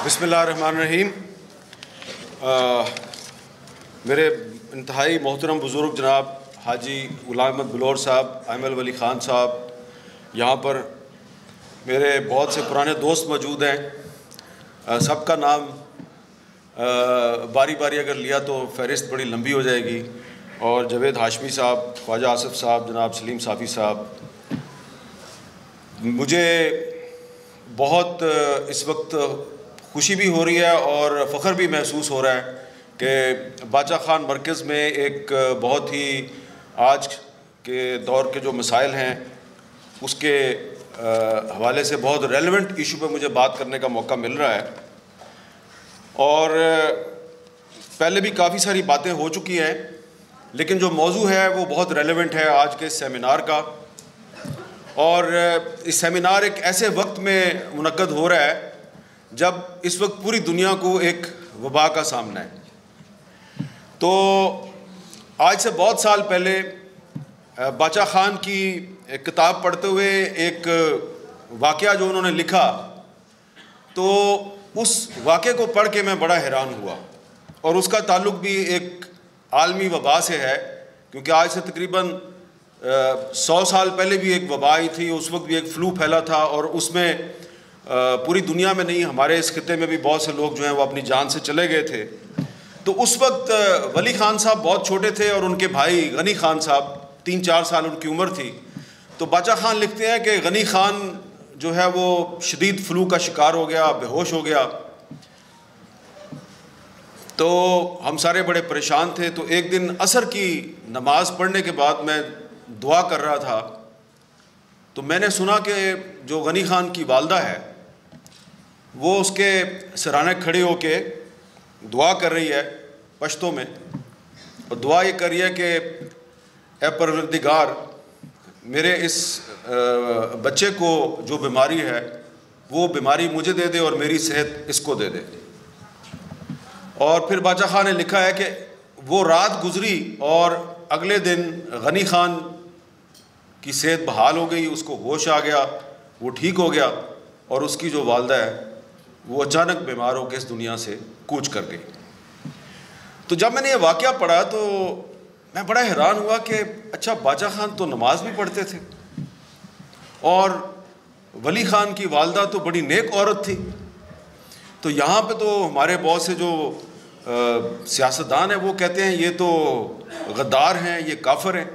बिस्मिल्लाहिर्रहमानिर्रहीम। मेरे इंतहाई मोहतरम बुज़ुर्ग जनाब हाजी गुलाम अहमद बिलोर साहब, आमिर वली ख़ान साहब, यहाँ पर मेरे बहुत से पुराने दोस्त मौजूद हैं। सबका नाम बारी बारी अगर लिया तो फ़हरिस्त बड़ी लंबी हो जाएगी। और जवेद हाशमी साहब, ख्वाजा आसिफ साहब, जनाब सलीम साफ़ी साहब, मुझे बहुत इस वक्त खुशी भी हो रही है और फ़ख्र भी महसूस हो रहा है कि बादशाह खान मरकज़ में एक बहुत ही आज के दौर के जो मसाइल हैं उसके हवाले से बहुत रेलेवेंट इशू पे मुझे बात करने का मौका मिल रहा है। और पहले भी काफ़ी सारी बातें हो चुकी हैं, लेकिन जो मौजू है वो बहुत रेलेवेंट है आज के सेमिनार का। और इस सेमिनार एक ऐसे वक्त में मुनक्कद हो रहा है जब इस वक्त पूरी दुनिया को एक वबा का सामना है। तो आज से बहुत साल पहले बादशाह खान की एक किताब पढ़ते हुए एक वाक़या जो उन्होंने लिखा, तो उस वाक़े को पढ़ के मैं बड़ा हैरान हुआ। और उसका ताल्लुक़ भी एक आलमी वबा से है, क्योंकि आज से तकरीबन 100 साल पहले भी एक वबा आई थी, उस वक्त भी एक फ़्लू फैला था और उसमें पूरी दुनिया में नहीं, हमारे इस खिते में भी बहुत से लोग जो हैं वो अपनी जान से चले गए थे। तो उस वक्त वली ख़ान साहब बहुत छोटे थे और उनके भाई गनी ख़ान साहब 3-4 साल उनकी उम्र थी। तो बादशाह खान लिखते हैं कि गनी ख़ान जो है वो शदीद फ़्लू का शिकार हो गया, बेहोश हो गया। तो हम सारे बड़े परेशान थे। तो एक दिन असर की नमाज़ पढ़ने के बाद मैं दुआ कर रहा था, तो मैंने सुना कि जो गनी ख़ान की वालदा है वो उसके सराहने खड़ी होके दुआ कर रही है पश्तो में। और दुआ ये कर रही है कि ए परवरदिगार, मेरे इस बच्चे को जो बीमारी है वो बीमारी मुझे दे दे और मेरी सेहत इसको दे दे। और फिर बादशाह खान ने लिखा है कि वो रात गुजरी और अगले दिन गनी ख़ान की सेहत बहाल हो गई, उसको होश आ गया, वो ठीक हो गया और उसकी जो वालदा है वो अचानक बीमार होकर इस दुनिया से कूच कर गई। तो जब मैंने ये वाक़या पढ़ा तो मैं बड़ा हैरान हुआ कि अच्छा, बादशाह खान तो नमाज भी पढ़ते थे और वली ख़ान की वालदा तो बड़ी नेक औरत थी। तो यहाँ पे तो हमारे बहुत से जो सियासतदान हैं वो कहते हैं ये तो गद्दार हैं, ये काफिर हैं।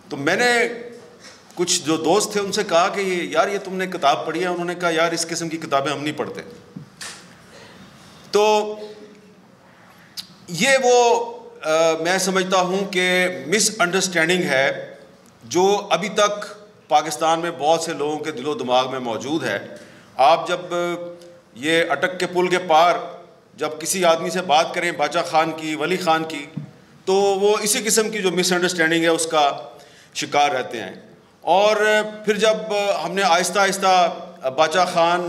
तो मैंने कुछ जो दोस्त थे उनसे कहा कि यार ये तुमने किताब पढ़ी है? उन्होंने कहा यार इस किस्म की किताबें हम नहीं पढ़ते। तो ये वो मैं समझता हूँ कि मिसअंडरस्टैंडिंग है जो अभी तक पाकिस्तान में बहुत से लोगों के दिलो दिमाग में मौजूद है। आप जब ये अटक के पुल के पार जब किसी आदमी से बात करें बादशाह खान की, वली ख़ान की, तो वो इसी किस्म की जो मिसअंडरस्टैंडिंग है उसका शिकार रहते हैं। और फिर जब हमने आहिस्ता आहिस्ता बादशाह खान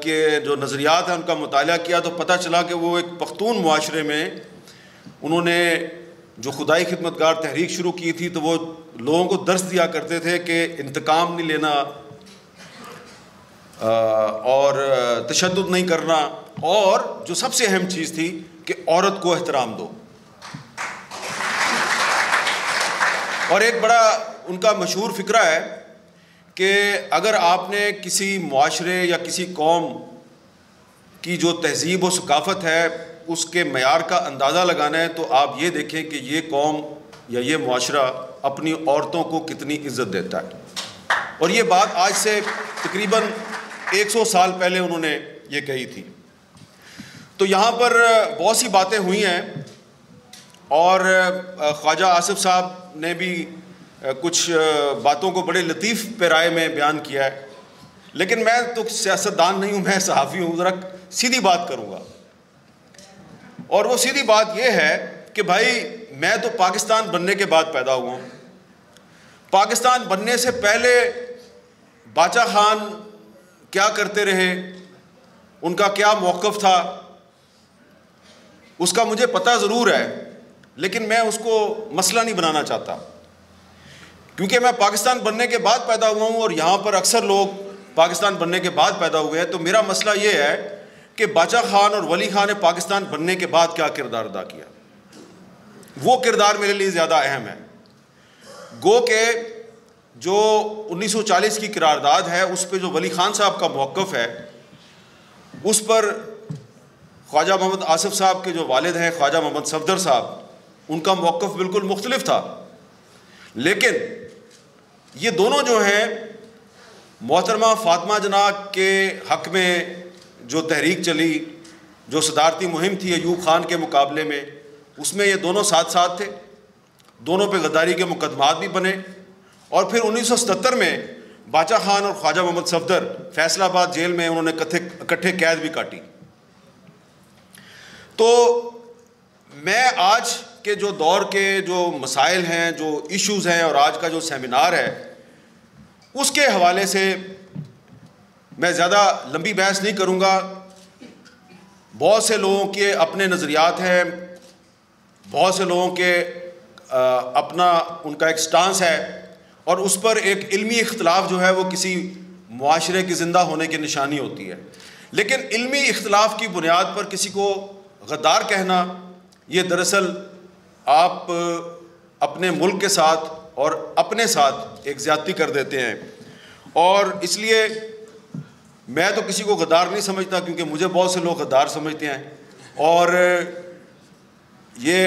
के जो नज़रियात हैं उनका मुताला किया तो पता चला कि वो एक पख्तून मुआशरे में उन्होंने जो खुदाई खिदमतगार तहरीक शुरू की थी, तो वो लोगों को दर्स दिया करते थे कि इंतकाम नहीं लेना और तशद्दुद नहीं करना, और जो सबसे अहम चीज़ थी कि औरत को एहतराम दो। और एक बड़ा उनका मशहूर फ़िक्रा है कि अगर आपने किसी मुआशरे या किसी कौम की जो तहज़ीब व सकाफ़त है उसके मयार का अंदाज़ा लगाना है तो आप ये देखें कि ये कौम या ये मुआशरा अपनी औरतों को कितनी इज़्ज़त देता है। और ये बात आज से तकरीबन 100 साल पहले उन्होंने ये कही थी। तो यहाँ पर बहुत सी बातें हुई हैं और ख्वाजा आसिफ साहब ने भी कुछ बातों को बड़े लतीफ़ पैराए में बयान किया है, लेकिन मैं तो सियासतदान नहीं हूँ, मैं सहाफ़ी हूँ, ज़रा सीधी बात करूँगा। और वो सीधी बात ये है कि भाई मैं तो पाकिस्तान बनने के बाद पैदा हुआ हूँ। पाकिस्तान बनने से पहले बादशाह खान क्या करते रहे, उनका क्या मौक़िफ़ था, उसका मुझे पता ज़रूर है, लेकिन मैं उसको मसला नहीं बनाना चाहता, क्योंकि मैं पाकिस्तान बनने के बाद पैदा हुआ हूँ और यहाँ पर अक्सर लोग पाकिस्तान बनने के बाद पैदा हुए हैं। तो मेरा मसला ये है कि बादशाह खान और वली खान ने पाकिस्तान बनने के बाद क्या किरदार अदा किया। वो किरदार मेरे लिए ज़्यादा अहम है। गो के जो 1940 की करारदाद है उस पर जो वली खान साहब का मौक़िफ़ है, उस पर ख्वाजा मोहम्मद आसिफ साहब के जो वालिद हैं ख्वाजा मोहम्मद सफदर साहब, उनका मौक़िफ़ बिल्कुल मुख्तलिफ था। लेकिन ये दोनों जो हैं मोहतरमा फ़ातिमा जना के हक़ में जो तहरीक चली, जो सदारती मुहिम थी अयूब खान के मुकाबले में, उसमें ये दोनों साथ साथ थे। दोनों पे गद्दारी के मुकदमात भी बने और फिर 1977 में बादशाह खान और ख्वाजा मोहम्मद सफदर फैसलाबाद जेल में उन्होंने इकट्ठे कैद भी काटी। तो मैं आज के जो दौर के जो मसाइल हैं, जो इश्यूज़ हैं और आज का जो सेमिनार है, उसके हवाले से मैं ज़्यादा लंबी बहस नहीं करूँगा। बहुत से लोगों के अपने नज़रियात हैं, बहुत से लोगों के अपना उनका एक स्टांस है और उस पर एक इल्मी इख्तलाफ जो है वो किसी मुआशरे के ज़िंदा होने की निशानी होती है। लेकिन इल्मी इख्तलाफ की बुनियाद पर किसी को गद्दार कहना, ये दरअसल आप अपने मुल्क के साथ और अपने साथ एक ज़्यादती कर देते हैं। और इसलिए मैं तो किसी को गद्दार नहीं समझता, क्योंकि मुझे बहुत से लोग गद्दार समझते हैं। और ये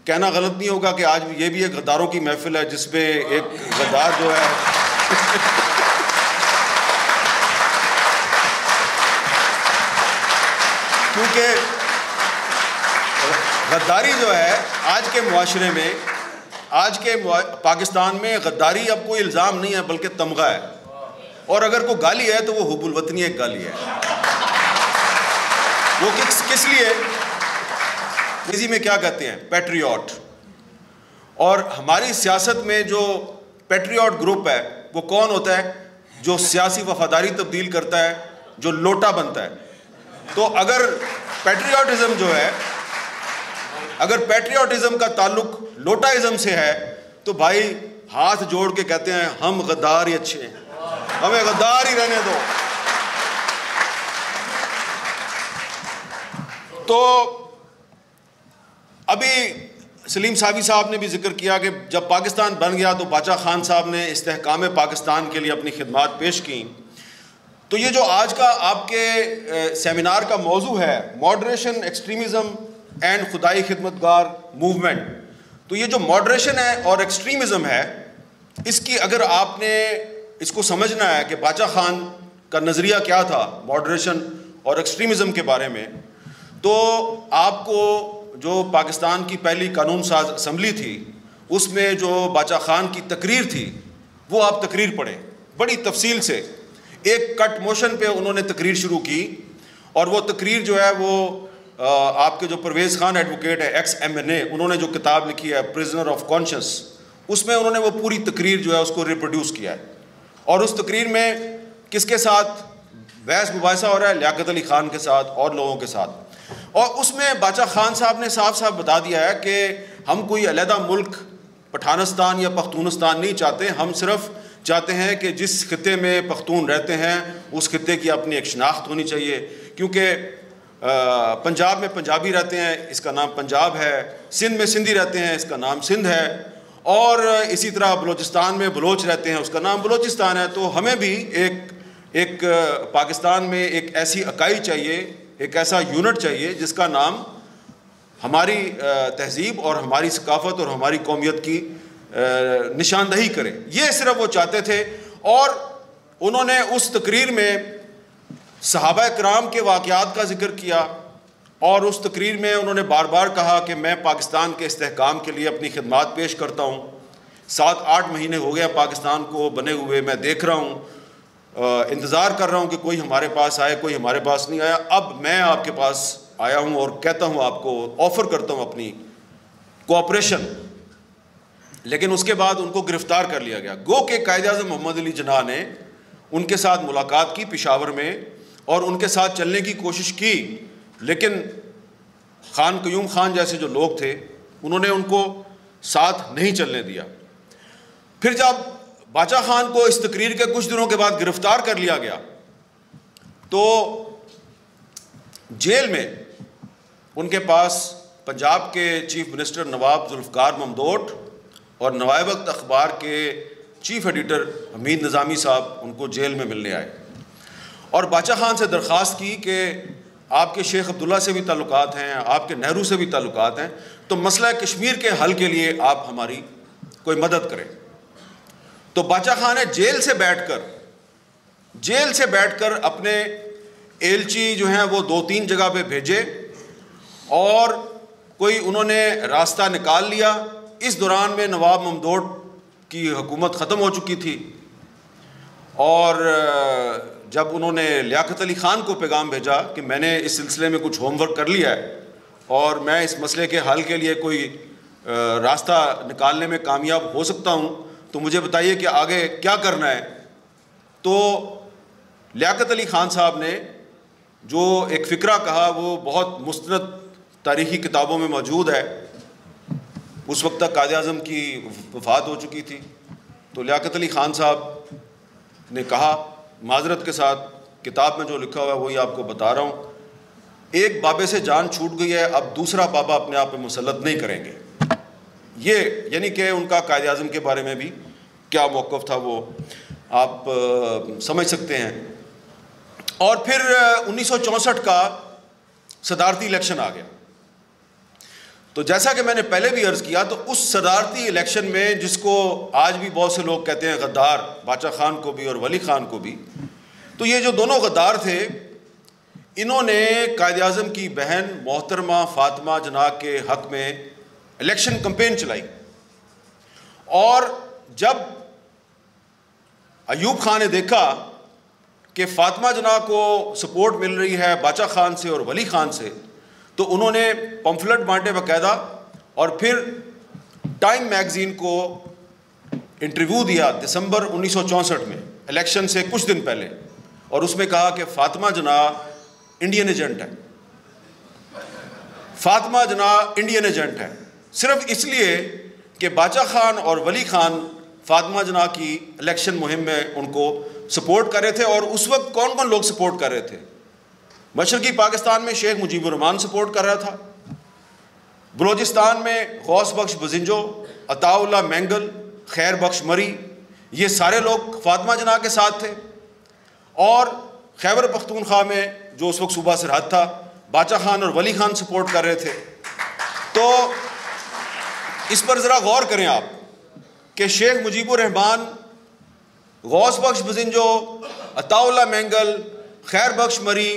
कहना गलत नहीं होगा कि आज ये भी एक गद्दारों की महफिल है जिसमें एक गद्दार जो है क्योंकि गद्दारी जो है आज के मुआशरे में, आज के पाकिस्तान में गद्दारी अब कोई इल्ज़ाम नहीं है बल्कि तमगा है। और अगर कोई गाली है तो वो हुब्बुल वतनी एक गाली है। वो किस लिए, अंग्रेज़ी में क्या कहते हैं, पैट्रियट। और हमारी सियासत में जो पैट्रियट ग्रुप है वो कौन होता है? जो सियासी वफादारी तब्दील करता है, जो लोटा बनता है। तो अगर पैट्रियटिज़म जो है, अगर पैट्रियटिज़म का ताल्लुक लोटाइज़म से है तो भाई हाथ जोड़ के कहते हैं हम गद्दार ही अच्छे हैं, हमें गद्दार ही रहने दो। तो अभी सलीम साबी साहब ने भी जिक्र किया कि जब पाकिस्तान बन गया तो बादशाह खान साहब ने इस्तेहकाम पाकिस्तान के लिए अपनी खिदमात पेश की। तो ये जो आज का आपके सेमिनार का मौजू है, मॉडरेशन, एक्सट्रीमिज़म एंड खुदाई खिदमतगार मूवमेंट, तो ये जो मॉडरेशन है और एक्सट्रीमिज़म है, इसकी अगर आपने इसको समझना है कि बादशाह खान का नज़रिया क्या था मॉडरेशन और एक्सट्रीमिज़म के बारे में, तो आपको जो पाकिस्तान की पहली कानून साज असम्बली थी उसमें जो बादशाह खान की तकरीर थी वो आप तकरीर पढ़ें बड़ी तफसील से। एक कट मोशन पे उन्होंने तकरीर शुरू की और वो तकरीर जो है वो आपके जो परवेज़ खान एडवोकेट है, एक्स MNA, उन्होंने जो किताब लिखी है प्रिजनर ऑफ कॉन्शियस, उसमें उन्होंने वो पूरी तकरीर जो है उसको रिप्रोड्यूस किया है। और उस तकरीर में किसके साथ बहस मुबाहिसा हो रहा है? लियाकत अली ख़ान के साथ और लोगों के साथ। और उसमें बादशाह खान साहब ने साफ साफ बता दिया है कि हम कोई अलहदा मुल्क पठानस्तान या पख्तूनस्तान नहीं चाहते, हम सिर्फ चाहते हैं कि जिस खित्ते में पख्तून रहते हैं उस खित्ते की अपनी एक शनाख्त होनी चाहिए। क्योंकि पंजाब में पंजाबी रहते हैं, इसका नाम पंजाब है, सिंध में सिंधी रहते हैं, इसका नाम सिंध है, और इसी तरह बलूचिस्तान में बलोच रहते हैं, उसका नाम बलूचिस्तान है। तो हमें भी एक पाकिस्तान में एक ऐसी इकाई चाहिए, एक ऐसा यूनिट चाहिए जिसका नाम हमारी तहजीब और हमारी सकाफ़त और हमारी कौमियत की निशानदही करे। ये सिर्फ वो चाहते थे। और उन्होंने उस तकरीर में सहाबा कराम के वाक़यात का जिक्र किया और उस तकरीर में उन्होंने बार बार कहा कि मैं पाकिस्तान के इस्तेहकाम के लिए अपनी खिदमात पेश करता हूँ। 7-8 महीने हो गया पाकिस्तान को बने हुए, मैं देख रहा हूँ, इंतज़ार कर रहा हूँ कि कोई हमारे पास आए, कोई हमारे पास नहीं आया। अब मैं आपके पास आया हूँ और कहता हूँ, आपको ऑफ़र करता हूँ अपनी कोऑपरेशन। लेकिन उसके बाद उनको गिरफ़्तार कर लिया गया। गो के कायद-ए-आज़म मोहम्मद अली जिन्ना ने उनके साथ मुलाकात की पेशावर में और उनके साथ चलने की कोशिश की, लेकिन खान क़यूम खान जैसे जो लोग थे उन्होंने उनको साथ नहीं चलने दिया। फिर जब बादशाह खान को इस तकरीर के कुछ दिनों के बाद गिरफ़्तार कर लिया गया तो जेल में उनके पास पंजाब के चीफ मिनिस्टर नवाब जुल्फ़िकार ममदोट और नवाए वक्त अखबार के चीफ एडिटर हमीद निज़ामी साहब उनको जेल में मिलने आए और बादशाह खान से दरख्वास्त की कि आपके शेख अब्दुल्ला से भी ताल्लुकात हैं, आपके नेहरू से भी ताल्लुकात हैं, तो मसला कश्मीर के हल के लिए आप हमारी कोई मदद करें। तो बादशाह खान ने जेल से बैठकर अपने एलची जो हैं वो 2-3 जगह पे भेजे और कोई उन्होंने रास्ता निकाल लिया। इस दौरान में नवाब ममदोट की हुकूमत ख़त्म हो चुकी थी और जब उन्होंने लियाकत अली ख़ान को पैगाम भेजा कि मैंने इस सिलसिले में कुछ होमवर्क कर लिया है और मैं इस मसले के हल के लिए कोई रास्ता निकालने में कामयाब हो सकता हूँ, तो मुझे बताइए कि आगे क्या करना है। तो लियाकत अली ख़ान साहब ने जो एक फ़िक्रा कहा वो बहुत मुस्तनद तारीख़ी किताबों में मौजूद है। उस वक्त तक कायद आज़म की वफ़ात हो चुकी थी। तो लियाकत अली ख़ान साहब ने कहा माजरत के साथ, किताब में जो लिखा हुआ है वही आपको बता रहा हूँ, एक बाबे से जान छूट गई है, अब दूसरा बाबा अपने आप पे मुसल्लत नहीं करेंगे। ये यानी कि उनका कायद आज़म के बारे में भी क्या मौक़िफ़ था वो आप समझ सकते हैं। और फिर 1964 का सदारती इलेक्शन आ गया। तो जैसा कि मैंने पहले भी अर्ज़ किया, तो उस सदारती इलेक्शन में जिसको आज भी बहुत से लोग कहते हैं गद्दार, बादशाह खान को भी और वली खान को भी, तो ये जो दोनों गद्दार थे इन्होंने कायद आज़म की बहन मोहतरमा फ़ातिमा जना के हक़ में इलेक्शन कैंपेन चलाई। और जब अयूब खान ने देखा कि फ़ातिमा जना को सपोर्ट मिल रही है बादशाह खान से और वली खान से, तो उन्होंने पम्फलेट बांटे बाकायदा और फिर टाइम मैगज़ीन को इंटरव्यू दिया दिसंबर 1964 में, इलेक्शन से कुछ दिन पहले, और उसमें कहा कि फ़ातिमा जना इंडियन एजेंट है, फ़ातिमा जना इंडियन एजेंट है, सिर्फ इसलिए कि बादशाह खान और वली खान फ़ातिमा जना की इलेक्शन मुहिम में उनको सपोर्ट कर रहे थे। और उस वक्त कौन कौन लोग सपोर्ट कर रहे थे? मशरक़ी पाकिस्तान में शेख मुजीबुर रहमान सपोर्ट कर रहा था, बलोचिस्तान में गौस बख्श बजिंजो, अताउल्लाह मैंगल, खैर बख्श मरी, ये सारे लोग फ़ातिमा जना के साथ थे। और खैबर पख्तूनख्वा में जो उस वक्त सूबा सरहद था, बादशाह खान और वली खान सपोर्ट कर रहे थे। तो इस पर ज़रा गौर करें आप कि शेख मुजीबुर रहमान, गौस बख्श बजिंजो, अताउल्लाह मैंगल, खैर बख्श मरी,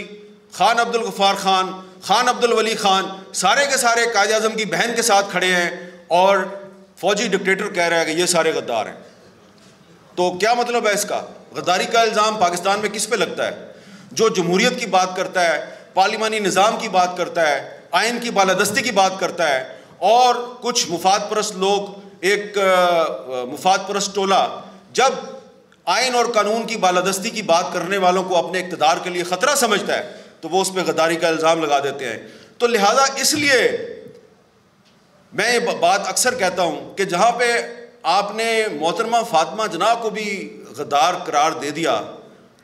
खान अब्दुल गफ़ार खान, खान अब्दुल वली खान, सारे के सारे कायद आज़म की बहन के साथ खड़े हैं और फ़ौजी डिक्टेटर कह रहा है कि ये सारे गद्दार हैं। तो क्या मतलब है इसका? गद्दारी का इल्ज़ाम पाकिस्तान में किस पे लगता है? जो जमहूरियत की बात करता है, पार्लिमानी निज़ाम की बात करता है, आइन की बालादस्ती की बात करता है, और कुछ मुफाद परस्त लोग, एक मुफाद परस्त टोला जब आइन और कानून की बालादस्ती की बात करने वालों को अपने इक़्तिदार के लिए ख़तरा समझता है तो वो उस पर गद्दारी का इल्ज़ाम लगा देते हैं। तो लिहाजा इसलिए मैं ये बात अक्सर कहता हूँ कि जहाँ पे आपने मोहतरमा फ़ातिमा जना को भी गद्दार करार दे दिया,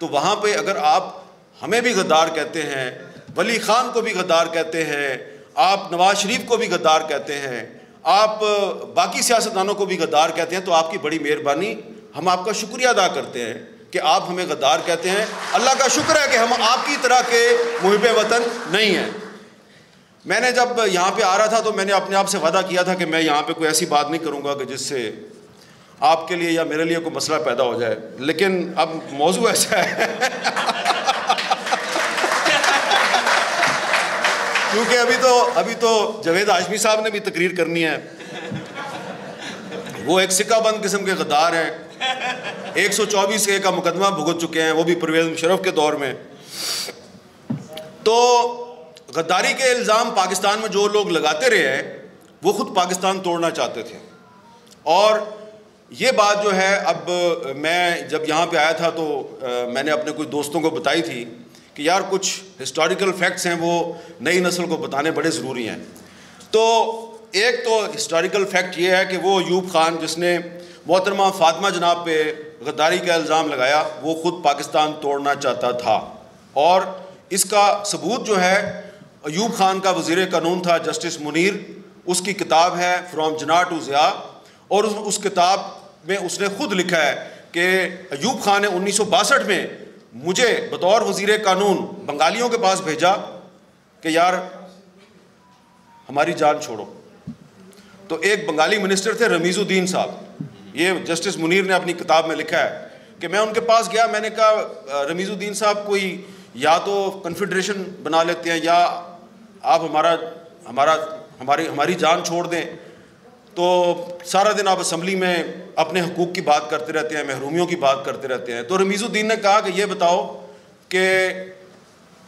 तो वहाँ पे अगर आप हमें भी गद्दार कहते हैं, वली खान को भी गद्दार कहते हैं, आप नवाज शरीफ को भी गद्दार कहते हैं, आप बाकी सियासतदानों को भी गद्दार कहते हैं, तो आपकी बड़ी मेहरबानी, हम आपका शुक्रिया अदा करते हैं कि आप हमें गद्दार कहते हैं। अल्लाह का शुक्र है कि हम आपकी तरह के मुहिब्बे वतन नहीं हैं। मैंने जब यहाँ पे आ रहा था तो मैंने अपने आप से वादा किया था कि मैं यहाँ पे कोई ऐसी बात नहीं करूँगा कि जिससे आपके लिए या मेरे लिए कोई मसला पैदा हो जाए, लेकिन अब मौजू ऐसा है क्योंकि अभी तो जावेद हाशमी साहब ने भी तकरीर करनी है। वो एक सिक्काबंद किस्म के गद्दार हैं, 124A का मुकदमा भुगत चुके हैं, वो भी परवेज़ मुशर्रफ के दौर में। तो गद्दारी के इल्ज़ाम पाकिस्तान में जो लोग लगाते रहे हैं वो ख़ुद पाकिस्तान तोड़ना चाहते थे। और ये बात जो है, अब मैं जब यहाँ पे आया था तो मैंने अपने कुछ दोस्तों को बताई थी कि यार कुछ हिस्टोरिकल फैक्ट्स हैं वो नई नस्ल को बताने बड़े ज़रूरी हैं। तो एक तो हिस्टोरिकल फैक्ट ये है कि वो अयूब खान जिसने मोहतरमा फ़ातिमा जनाब पे गद्दारी का इल्ज़ाम लगाया, वो ख़ुद पाकिस्तान तोड़ना चाहता था। और इसका सबूत जो है अयूब खान का वज़ीर कानून था जस्टिस मुनीर, उसकी किताब है फ्रॉम जना टू ज़िया, और उस किताब में उसने खुद लिखा है कि अयूब खान ने 1962 में मुझे बतौर वज़ीर कानून बंगालियों के पास भेजा कि यार हमारी जान छोड़ो। तो एक बंगाली मिनिस्टर थे रमीज़ुद्दीन साहब, ये जस्टिस मुनीर ने अपनी किताब में लिखा है कि मैं उनके पास गया, मैंने कहा रमीज़ुद्दीन साहब कोई या तो कन्फेडरेशन बना लेते हैं या आप हमारी जान छोड़ दें। तो सारा दिन आप असम्बली में अपने हकूक़ की बात करते रहते हैं, महरूमियों की बात करते रहते हैं। तो रमीज़ुद्दीन ने कहा कि ये बताओ कि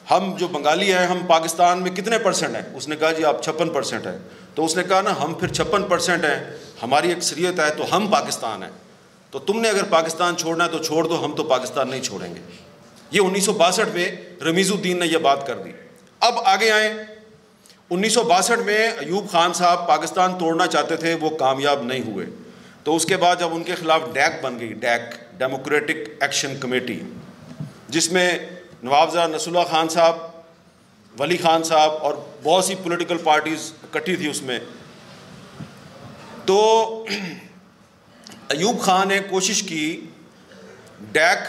हम जो बंगाली हैं हम पाकिस्तान में कितने % हैं? उसने कहा जी आप 56% हैं। तो उसने कहा ना हम फिर 56% हैं, हमारी अक्सरियत है तो हम पाकिस्तान हैं, तो तुमने अगर पाकिस्तान छोड़ना है तो छोड़ दो, हम तो पाकिस्तान नहीं छोड़ेंगे। ये 1962 में रमीज़ुद्दीन ने यह बात कर दी। अब आगे आए, 1962 में अयूब खान साहब पाकिस्तान तोड़ना चाहते थे, वो कामयाब नहीं हुए। तो उसके बाद जब उनके खिलाफ डैक बन गई, डैक डेमोक्रेटिक एक्शन कमेटी, जिसमें नवाबज़ा नसरुल्लाह खान साहब, वली खान साहब और बहुत सी पॉलिटिकल पार्टीज़ इकट्ठी थी उसमें, तो अयूब खान ने कोशिश की डैक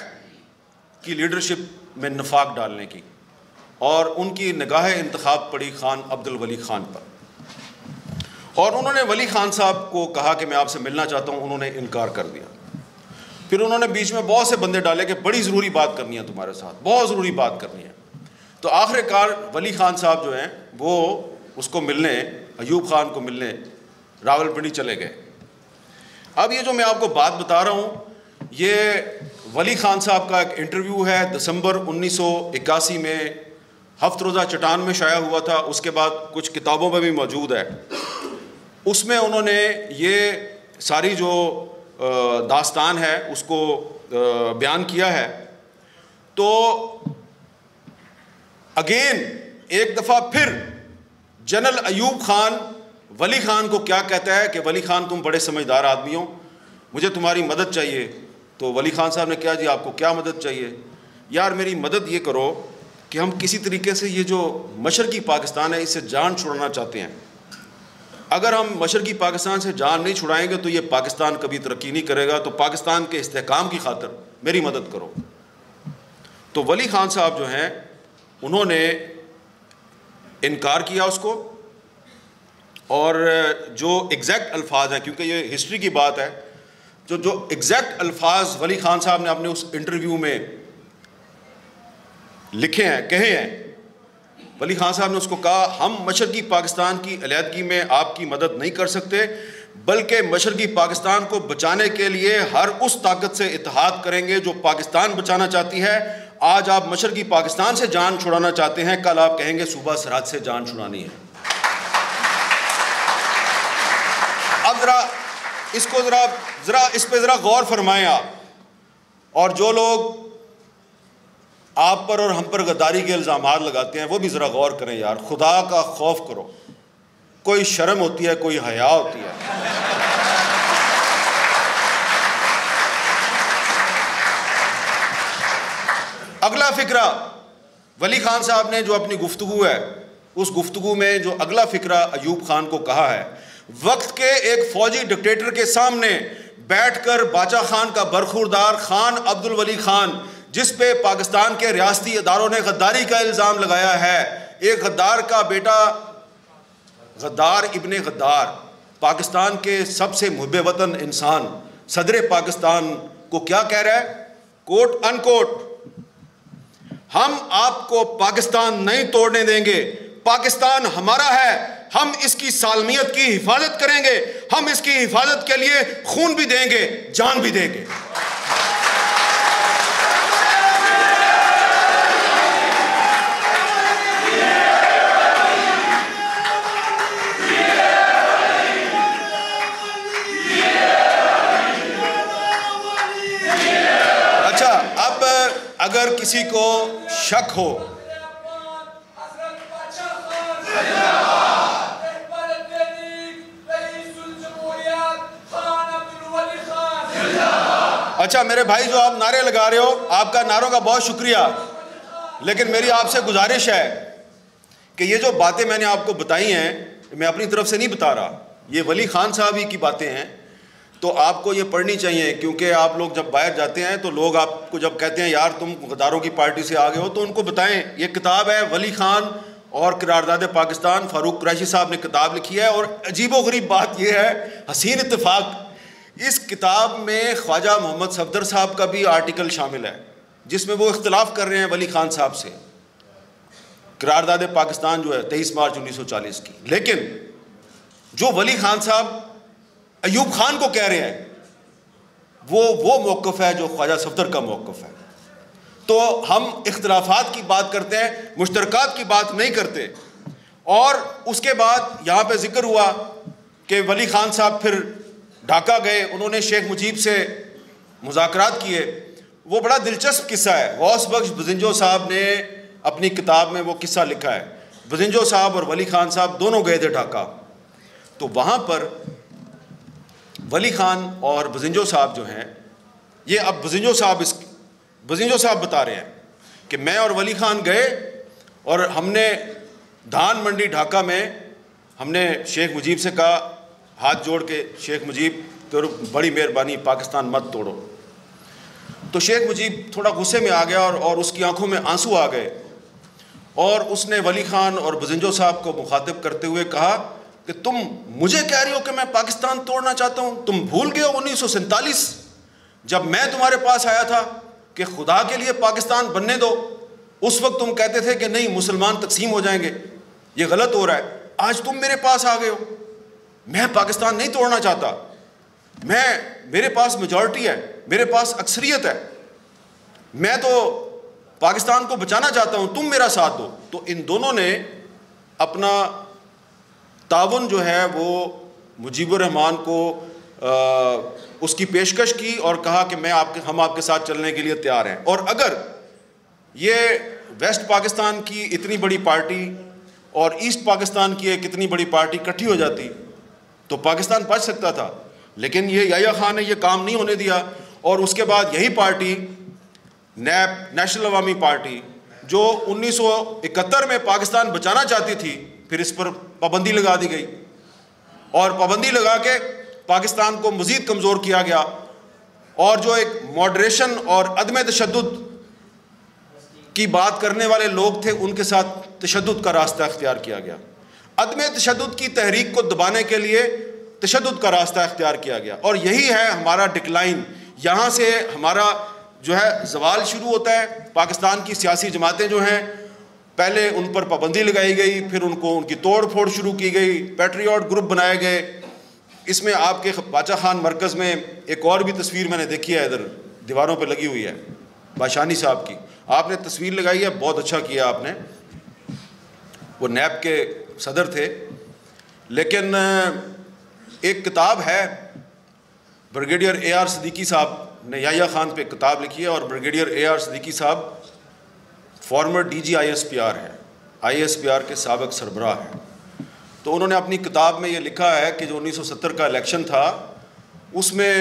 की लीडरशिप में नफाक डालने की, और उनकी निगाह इंतखाब पड़ी खान अब्दुल वली खान पर, और उन्होंने वली खान साहब को कहा कि मैं आपसे मिलना चाहता हूँ। उन्होंने इनकार कर दिया। फिर उन्होंने बीच में बहुत से बंदे डाले कि बड़ी ज़रूरी बात करनी है तुम्हारे साथ, बहुत ज़रूरी बात करनी है। तो आखिरकार वली खान साहब जो हैं वो उसको मिलने, अयूब खान को मिलने रावलपिंडी चले गए। अब ये जो मैं आपको बात बता रहा हूँ, ये वली खान साहब का एक इंटरव्यू है, दिसंबर 1981 में हफ्त रोज़ा चट्टान में शाया हुआ था, उसके बाद कुछ किताबों में भी मौजूद है। उसमें उन्होंने ये सारी जो दास्तान है उसको बयान किया है। तो अगेन एक दफ़ा फिर जनरल अयूब खान वली खान को क्या कहता है कि वली खान तुम बड़े समझदार आदमी हो, मुझे तुम्हारी मदद चाहिए। तो वली खान साहब ने कहा जी आपको क्या मदद चाहिए? यार मेरी मदद ये करो कि हम किसी तरीके से ये जो मशरकी पाकिस्तान है इससे जान छुड़ाना चाहते हैं। अगर हम मशरकी पाकिस्तान से जान नहीं छुड़ाएंगे तो ये पाकिस्तान कभी तरक्की नहीं करेगा, तो पाकिस्तान के इस्तेहकाम की खातिर मेरी मदद करो। तो वली खान साहब जो हैं उन्होंने इनकार किया उसको, और जो एग्जैक्ट अल्फाज हैं, क्योंकि ये हिस्ट्री की बात है, जो एग्जैक्ट अल्फाज वली खान साहब ने अपने उस इंटरव्यू में लिखे हैं, कहे हैं, वली खान साहब ने उसको कहा हम मशरकी पाकिस्तान की अलहदगी में आपकी मदद नहीं कर सकते, बल्कि मशरकी पाकिस्तान को बचाने के लिए हर उस ताकत से इत्तेहाद करेंगे जो पाकिस्तान बचाना चाहती है। आज आप मशरकी पाकिस्तान से जान छुड़ाना चाहते हैं, कल आप कहेंगे सूबा सरहद से जान छुड़ानी है। अब ज़रा इस पे ज़रा गौर फरमाएं आप, और जो लोग आप पर और हम पर गद्दारी के इल्ज़ामात लगाते हैं वो भी ज़रा गौर करें यार, खुदा का खौफ करो, कोई शर्म होती है, कोई हया होती है। अगला फ़िक्रा वली खान साहब ने जो अपनी गुफ्तगू है, उस गुफ्तगू में जो अगला फ़िक्रा अयूब खान को कहा है, वक्त के एक फ़ौजी डिक्टेटर के सामने बैठकर बाचा खान का बरखुरदार खान अब्दुल वली खान, जिस पे पाकिस्तान के रियासती इदारों ने गद्दारी का इल्ज़ाम लगाया है, एक गद्दार का बेटा गद्दार इब्ने गद्दार, पाकिस्तान के सबसे मुहब्बे वतन इंसान, सदर पाकिस्तान को क्या कह रहा है, कोट अनकोट, हम आपको पाकिस्तान नहीं तोड़ने देंगे, पाकिस्तान हमारा है, हम इसकी सालमियत की हिफाजत करेंगे, हम इसकी हिफाजत के लिए खून भी देंगे, जान भी देंगे। अच्छा, अब अगर किसी को शक हो, अच्छा मेरे भाई जो आप नारे लगा रहे हो, आपका नारों का बहुत शुक्रिया, लेकिन मेरी आपसे गुजारिश है कि ये जो बातें मैंने आपको बताई हैं, मैं अपनी तरफ से नहीं बता रहा, ये वली खान साहब ही की बातें हैं, तो आपको ये पढ़नी चाहिए। क्योंकि आप लोग जब बाहर जाते हैं तो लोग आपको जब कहते हैं यार तुम गद्दारों की पार्टी से आ गए हो, तो उनको बताएं ये किताब है वली खान और किरारदाद पाकिस्तान, फारूक कुरैशी साहब ने किताब लिखी है। और अजीबोगरीब बात यह है, हसीन इत्तेफाक, इस किताब में ख्वाजा मोहम्मद सफदर साहब का भी आर्टिकल शामिल है जिसमें वो इख्तलाफ कर रहे हैं वली खान साहब से, किरारदाद पाकिस्तान जो है 23 मार्च 1940 की। लेकिन जो वली खान साहब अयूब खान को कह रहे हैं वो मौक़िफ़ है जो ख्वाजा सफदर का मौक़िफ़ है। तो हम इख्तलाफात की बात करते हैं, मुश्तरकात की बात नहीं करते। और उसके बाद यहाँ पे जिक्र हुआ कि वली खान साहब फिर ढाका गए, उन्होंने शेख मुजीब से मुज़ाकरात किए। वो बड़ा दिलचस्प किस्सा है, गौस बख्श बुज़िंजो साहब ने अपनी किताब में वो किस्सा लिखा है। बुज़िंजो साहब और वली खान साहब दोनों गए थे ढाका, तो वहाँ पर वली खान और बुज़िंजो साहब जो हैं, ये अब बुज़िंजो साहब बता रहे हैं कि मैं और वली खान गए और हमने धान मंडी ढाका में हमने शेख मुजीब से कहा, हाथ जोड़ के, शेख मुजीब तो बड़ी मेहरबानी, पाकिस्तान मत तोड़ो। तो शेख मुजीब थोड़ा गुस्से में आ गया और उसकी आंखों में आंसू आ गए और उसने वली खान और बुज़िंजो साहब को मुखातिब करते हुए कहा कि तुम मुझे कह रही हो कि मैं पाकिस्तान तोड़ना चाहता हूँ? तुम भूल गए हो 1947 जब मैं तुम्हारे पास आया था कि खुदा के लिए पाकिस्तान बनने दो, उस वक्त तुम कहते थे कि नहीं मुसलमान तकसीम हो जाएंगे, ये गलत हो रहा है। आज तुम मेरे पास आ गए हो, मैं पाकिस्तान नहीं तोड़ना चाहता, मेरे पास मेजॉरिटी है, मेरे पास अक्सरियत है, मैं तो पाकिस्तान को बचाना चाहता हूँ, तुम मेरा साथ दो। तो इन दोनों ने अपना ताउन जो है वो मुजीबुर रहमान को उसकी पेशकश की और कहा कि हम आपके साथ चलने के लिए तैयार हैं। और अगर ये वेस्ट पाकिस्तान की इतनी बड़ी पार्टी और ईस्ट पाकिस्तान की एक इतनी बड़ी पार्टी इकट्ठी हो जाती तो पाकिस्तान बच सकता था, लेकिन ये याह्या खान ने ये काम नहीं होने दिया। और उसके बाद यही पार्टी नैप, नेशनल अवामी पार्टी, जो 1971 में पाकिस्तान बचाना चाहती थी, फिर इस पर पाबंदी लगा दी गई और पाबंदी लगा के पाकिस्तान को मज़ीद कमज़ोर किया गया। और जो एक मॉडरेशन और अदम तशद्दुद की बात करने वाले लोग थे, उनके साथ तशद्दुद का रास्ता इख्तियार किया गया। अदम तशद्दुद की तहरीक को दबाने के लिए तशद्दुद का रास्ता इख्तियार किया गया और यही है हमारा डिक्लाइन। यहाँ से हमारा जो है ज़वाल शुरू होता है। पाकिस्तान की सियासी जमातें जो हैं, पहले उन पर पाबंदी लगाई गई, फिर उनकी तोड़ फोड़ शुरू की गई, पैट्रियट ग्रुप बनाए गए। इसमें आपके बाचा खान मरकज़ में एक और भी तस्वीर मैंने देखी है, इधर दीवारों पर लगी हुई है, बाशानी साहब की आपने तस्वीर लगाई है, बहुत अच्छा किया आपने। वो नैब के सदर थे। लेकिन एक किताब है, ब्रिगेडियर AR सिद्दीकी साहब ने याह्या खान पे किताब लिखी है और ब्रिगेडियर AR सिद्दीकी साहब फॉर्मर DG ISPR हैं, ISPR के साबिक़ सरबराह हैं। तो उन्होंने अपनी किताब में ये लिखा है कि जो 1970 का इलेक्शन था उसमें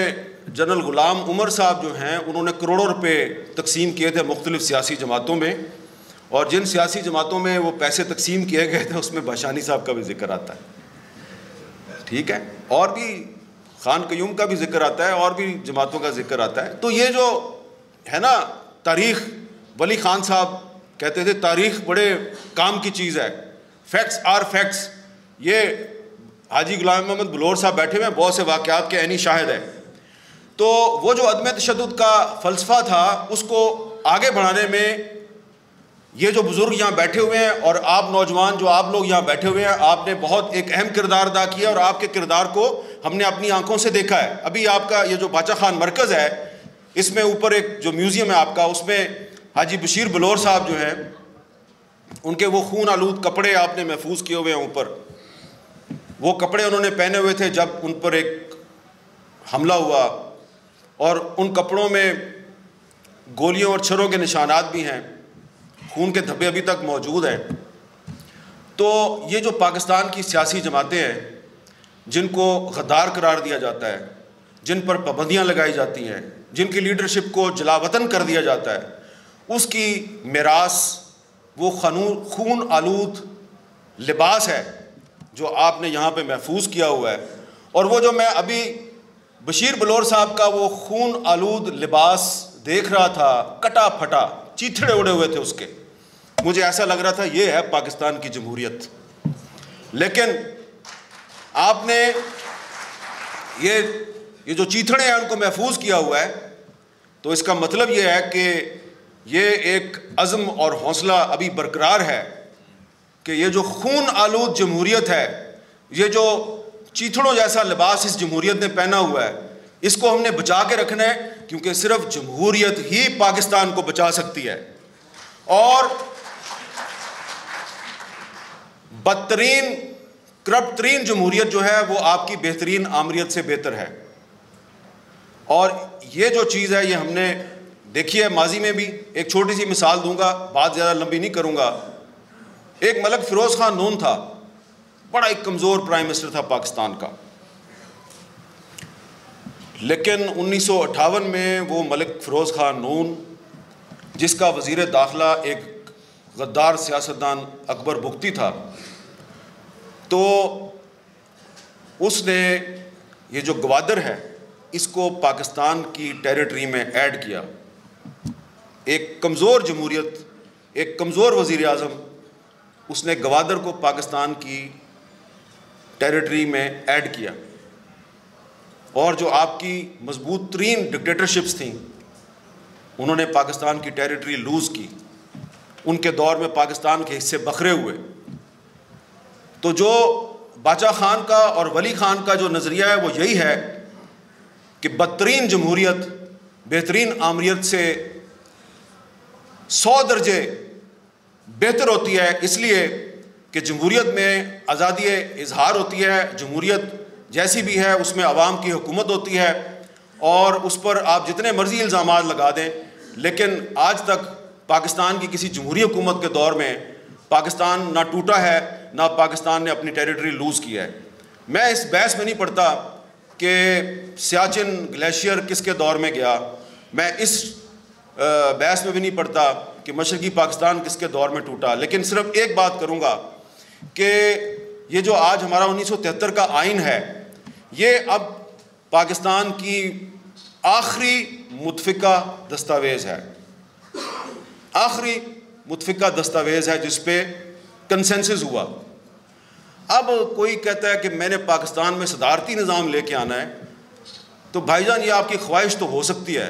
जनरल ग़ुलाम उमर साहब जो हैं, उन्होंने करोड़ों रुपए तकसीम किए थे मुख्तलिफ़ सियासी जमातों में, और जिन सियासी जमातों में वो पैसे तकसीम किए गए थे उसमें बाशानी साहब का भी जिक्र आता है, ठीक है, और भी खान क़यूम का भी जिक्र आता है और भी जमातों का जिक्र आता है। तो ये जो है ना तारीख़, वली खान साहब कहते थे तारीख़ बड़े काम की चीज़ है, फैक्ट्स आर फैक्ट्स। ये हाजी गुलाम मोहम्मद बलोर साहब बैठे हुए हैं, बहुत से वाक़यात के ऐनी शाहिद है। तो वो जो अदम तशद्दुद का फ़लसफ़ा था उसको आगे बढ़ाने में ये जो बुज़ुर्ग यहाँ बैठे हुए हैं और आप नौजवान जो आप लोग यहाँ बैठे हुए हैं, आपने बहुत एक अहम किरदार अदा किया और आपके किरदार को हमने अपनी आंखों से देखा है। अभी आपका ये जो बाचा खान मरकज़ है, इसमें ऊपर एक जो म्यूज़ियम है आपका, उसमें हाजी बशीर बलोर साहब जो हैं, उनके वो खून आलूद कपड़े आपने महफूज किए हुए हैं ऊपर। वो कपड़े उन्होंने पहने हुए थे जब उन पर एक हमला हुआ, और उन कपड़ों में गोलियों और छरों के निशानात भी हैं, खून के धब्बे अभी तक मौजूद हैं। तो ये जो पाकिस्तान की सियासी जमातें हैं जिनको गद्दार करार दिया जाता है, जिन पर पाबंदियाँ लगाई जाती हैं, जिनकी लीडरशिप को जलावतन कर दिया जाता है, उसकी मिरास वो खून आलूद लिबास है जो आपने यहाँ पे महफूज किया हुआ है। और वो जो मैं अभी बशीर बलोर साहब का वो खून आलूद लिबास देख रहा था, कटा फटा, चीथड़े उड़े हुए थे उसके, मुझे ऐसा लग रहा था ये है पाकिस्तान की जमहूरियत। लेकिन आपने ये जो चीथड़े हैं उनको महफूज किया हुआ है, तो इसका मतलब ये है कि ये एक अज़्म और हौसला अभी बरकरार है कि ये जो खून आलूद जमहूरियत है, ये जो चीथड़ों जैसा लिबास इस जमहूरियत ने पहना हुआ है, इसको हमने बचा के रखना है, क्योंकि सिर्फ जमहूरियत ही पाकिस्तान को बचा सकती है। और बदतरीन करप्ट तरीन जमहूरियत जो है वो आपकी बेहतरीन आमरीत से बेहतर है। और ये जो चीज़ है ये हमने देखी है माजी में भी। एक छोटी सी मिसाल दूंगा, बात ज़्यादा लंबी नहीं करूंगा। एक मलिक फ़िरोज़ ख़ान नून था, बड़ा एक कमज़ोर प्राइम मिनिस्टर था पाकिस्तान का, लेकिन 1958 में वो मलिक फ़िरोज़ ख़ान नून, जिसका वज़ीर दाखिला एक गद्दार सियासतदान अकबर बुख्ती था, तो उसने ये जो गवादर है इसको पाकिस्तान की टेरिटरी में ऐड किया। एक कमज़ोर जमहूरियत, एक कमज़ोर वज़ीर आज़म, उसने गवादर को पाकिस्तान की टेरिटरी में ऐड किया। और जो आपकी मजबूत तरीन डिक्टेटरशिप्स थीं उन्होंने पाकिस्तान की टेरिटरी लूज़ की, उनके दौर में पाकिस्तान के हिस्से बखरे हुए। तो जो बादशाह खान का और वली खान का जो नज़रिया है वो यही है कि बदतरीन जमहूरियत बेहतरीन आमरीत से 100 दर्जे बेहतर होती है, इसलिए कि जमहूरियत में आज़ादी इजहार होती है, जमहूरियत जैसी भी है उसमें अवाम की हुकूमत होती है और उस पर आप जितने मर्जी इल्ज़ामात लगा दें, लेकिन आज तक पाकिस्तान की किसी जमहूरी हुकूमत के दौर में पाकिस्तान ना टूटा है, ना पाकिस्तान ने अपनी टेरिटरी लूज़ किया है। मैं इस बहस में नहीं पढ़ता कि सियाचिन ग्लेशियर किसके दौर में गया, मैं इस बहस में भी नहीं पढ़ता कि मशरक़ी पाकिस्तान किसके दौर में टूटा, लेकिन सिर्फ एक बात करूँगा कि ये जो आज हमारा 1973 का आइन है, ये अब पाकिस्तान की आखिरी मुतफ़िका दस्तावेज़ है, आखिरी मुतफ़िका दस्तावेज़ है जिस पे कंसेंसस हुआ। अब कोई कहता है कि मैंने पाकिस्तान में सदारती निज़ाम लेके आना है, तो भाईजान ये आपकी ख्वाहिश तो हो सकती है,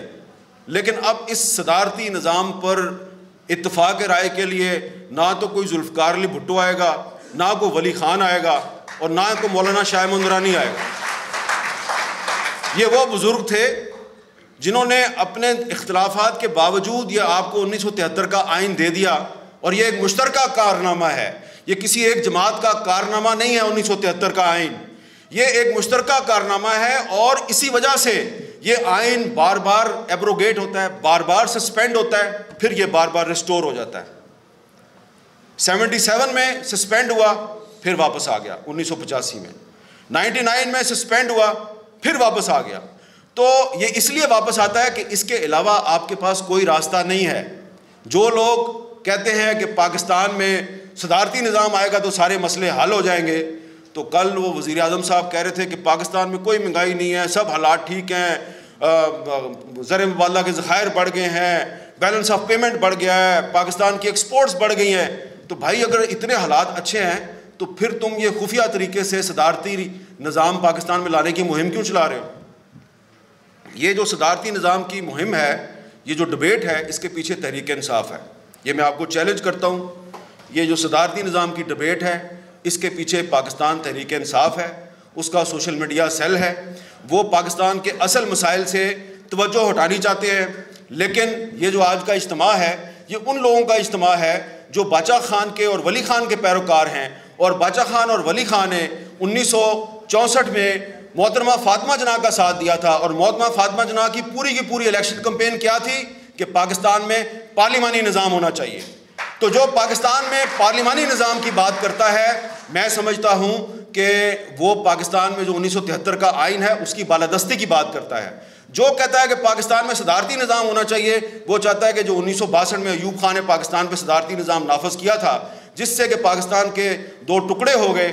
लेकिन अब इस सदारती निज़ाम पर इत्तफ़ाक़ राय के लिए ना तो कोई जुल्फ़िकार अली भुट्टो आएगा, ना कोई वली खान आएगा और ना कोई मौलाना शाह मंदरानी आएगा। ये वो बुज़ुर्ग थे जिन्होंने अपने इख्तिलाफ़ात के बावजूद ये आपको 1973 का आइन दे दिया, और ये एक मुश्तरका कारनामा है, ये किसी एक जमात का कारनामा नहीं है। 1973 का आइन ये एक मुश्तरका कारनामा है और इसी वजह से ये आइन बार बार एब्रोगेट होता है, बार बार सस्पेंड होता है, फिर ये बार बार रिस्टोर हो जाता है। 77 में सस्पेंड हुआ, फिर वापस आ गया। 1985 में 99 में सस्पेंड हुआ, फिर वापस आ गया। तो ये इसलिए वापस आता है कि इसके अलावा आपके पास कोई रास्ता नहीं है। जो लोग कहते हैं कि पाकिस्तान में सदारती निज़ाम आएगा तो सारे मसले हल हो जाएंगे, तो कल वो वज़ीर आज़म साहब कह रहे थे कि पाकिस्तान में कोई महंगाई नहीं है, सब हालात ठीक हैं, ज़र मुबादला के ज़खायर बढ़ गए हैं, बैलेंस ऑफ पेमेंट बढ़ गया है, पाकिस्तान की एक्सपोर्ट्स बढ़ गई हैं। तो भाई अगर इतने हालात अच्छे हैं तो फिर तुम ये खुफिया तरीके से सदारती निज़ाम पाकिस्तान में लाने की मुहिम क्यों चला रहे हो? ये जो सदारती निज़ाम की मुहिम है, ये जो डिबेट है, इसके पीछे तहरीक इंसाफ है। ये मैं आपको चैलेंज करता हूँ, ये जो सदारती निज़ाम की डिबेट है इसके पीछे पाकिस्तान तहरीक इंसाफ है, उसका सोशल मीडिया सेल है। वो पाकिस्तान के असल मसाइल से तवज्जो हटानी चाहते हैं। लेकिन ये जो आज का इज्तिमा है, ये उन लोगों का इज्तिमा है जो बादशाह खान के और वली खान के पैरोकार हैं, और बादशाह खान और वली खान ने 1964 में मोहतरमा फातिमा जना का साथ दिया था, और मोहतरमा फातिमा जना की पूरी इलेक्शन कैंपेन क्या थी कि पाकिस्तान में पार्लिमानी निज़ाम होना चाहिए। तो जो पाकिस्तान में पार्लिमानी निज़ाम की बात करता है, मैं समझता हूँ कि वो पाकिस्तान में जो 1973 का आइन है उसकी बालादस्ती की बात करता है। जो कहता है कि पाकिस्तान में सदारती निज़ाम होना चाहिए, वो चाहता है कि जो 1962 में अयूब खान ने पाकिस्तान पर सदारती निज़ाम नाफज किया था, जिससे कि पाकिस्तान के दो टुकड़े हो गए।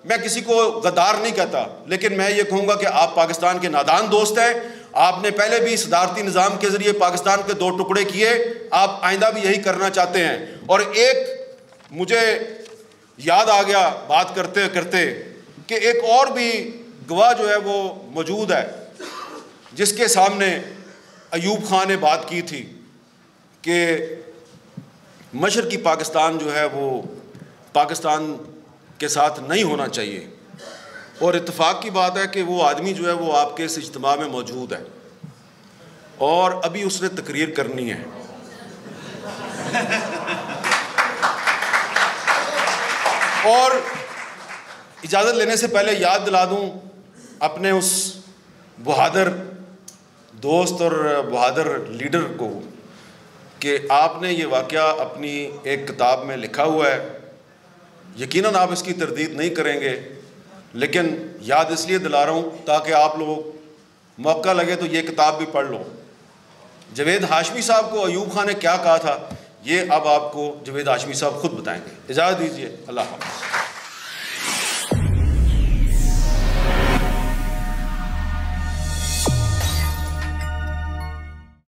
मैं किसी को गद्दार नहीं कहता, लेकिन मैं ये कहूँगा कि आप पाकिस्तान के नादान दोस्त हैं। आपने पहले भी सदारती निज़ाम के ज़रिए पाकिस्तान के दो टुकड़े किए, आप आइंदा भी यही करना चाहते हैं। और एक मुझे याद आ गया बात करते करते कि एक और भी गवाह जो है वो मौजूद है, जिसके सामने अयूब खान ने बात की थी कि मशरक़ी पाकिस्तान जो है वो पाकिस्तान के साथ नहीं होना चाहिए। और इत्तेफाक की बात है कि वो आदमी जो है वो आपके इस इज्तिमा में मौजूद है और अभी उसने तकरीर करनी है। और इजाज़त लेने से पहले याद दिला दूं अपने उस बहादुर दोस्त और बहादुर लीडर को कि आपने ये वाक़या अपनी एक किताब में लिखा हुआ है। यकीनन आप इसकी तरदीद नहीं करेंगे, लेकिन याद इसलिए दिला रहा हूँ ताकि आप लोग मौका लगे तो ये किताब भी पढ़ लो। जवेद हाशमी साहब को अयूब खान ने क्या कहा था, ये अब आपको जवेद हाशमी साहब खुद बताएंगे। इजाज़त दीजिए, अल्लाह हाफ़िज़।